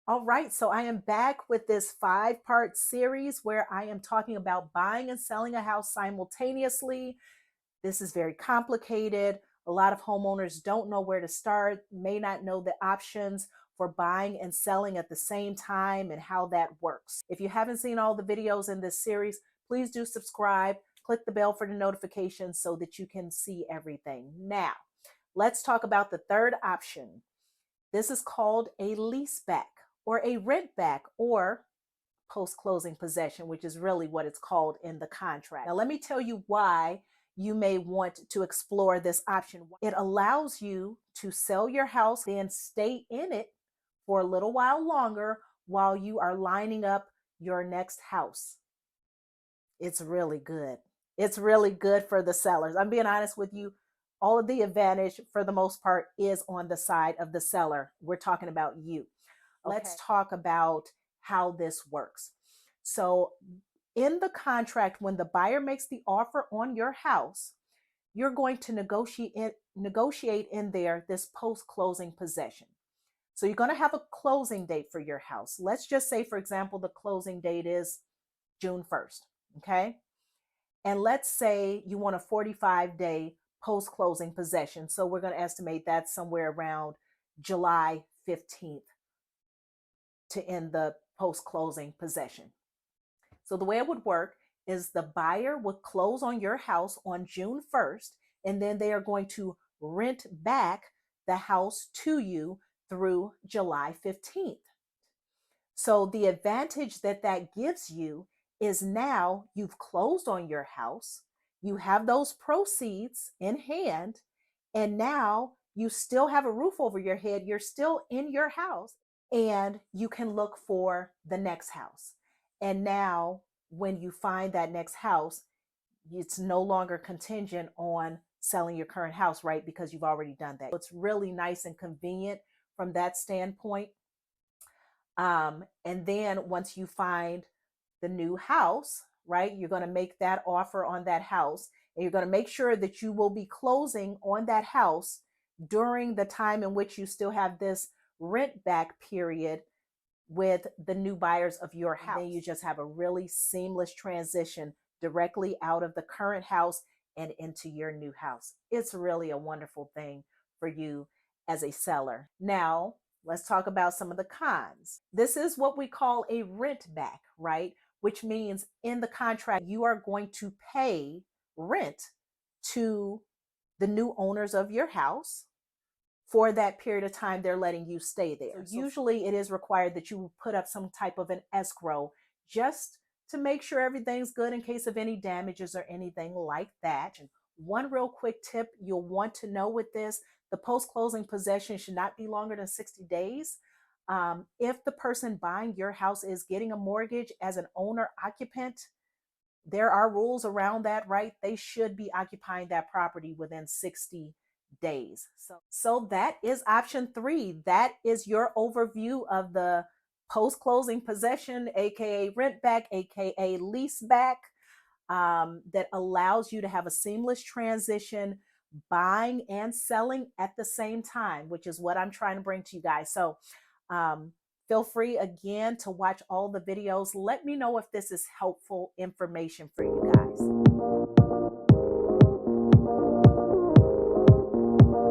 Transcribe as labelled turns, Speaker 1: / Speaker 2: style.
Speaker 1: All right, so I am back with this 5-part series where I am talking about buying and selling a house simultaneously. This is very complicated. A lot of homeowners don't know where to start, may not know the options for buying and selling at the same time and how that works. If you haven't seen all the videos in this series, please do subscribe, click the bell for the notifications so that you can see everything. Now, let's talk about the third option. This is called a lease back or a rent back or post-closing possession, which is really what it's called in the contract. Now, let me tell you why you may want to explore this option. It allows you to sell your house and stay in it for a little while longer while you are lining up your next house. It's really good. It's really good for the sellers. I'm being honest with you. All of the advantage for the most part is on the side of the seller. We're talking about you. Okay. Let's talk about how this works. So in the contract, when the buyer makes the offer on your house, you're going to negotiate in there this post-closing possession. So you're going to have a closing date for your house. Let's just say, for example, the closing date is June 1st, okay? And let's say you want a 45-day post-closing possession. So we're going to estimate that somewhere around July 15th to end the post-closing possession. So the way it would work is the buyer would close on your house on June 1st, and then they are going to rent back the house to you through July 15th. So the advantage that that gives you is now you've closed on your house, you have those proceeds in hand, and now you still have a roof over your head, you're still in your house, and you can look for the next house. And now when you find that next house, it's no longer contingent on selling your current house, right? Because you've already done that. It's really nice and convenient from that standpoint. And then once you find the new house, right, you're going to make that offer on that house, and you're going to make sure that you will be closing on that house during the time in which you still have this rent back period with the new buyers of your house. And then you just have a really seamless transition directly out of the current house and into your new house. It's really a wonderful thing for you as a seller. Now, let's talk about some of the cons. This is what we call a rent back, right? Which means in the contract, you are going to pay rent to the new owners of your house for that period of time they're letting you stay there. So usually it is required that you put up some type of an escrow just to make sure everything's good in case of any damages or anything like that. And one real quick tip you'll want to know with this, the post-closing possession should not be longer than 60 days. If the person buying your house is getting a mortgage as an owner occupant, there are rules around that, right? They should be occupying that property within 60 days. So that is option 3. That is your overview of the post-closing possession, aka rent back, aka lease back, that allows you to have a seamless transition, buying and selling at the same time, which is what I'm trying to bring to you guys. So feel free again to watch all the videos. Let me know if this is helpful information for you guys.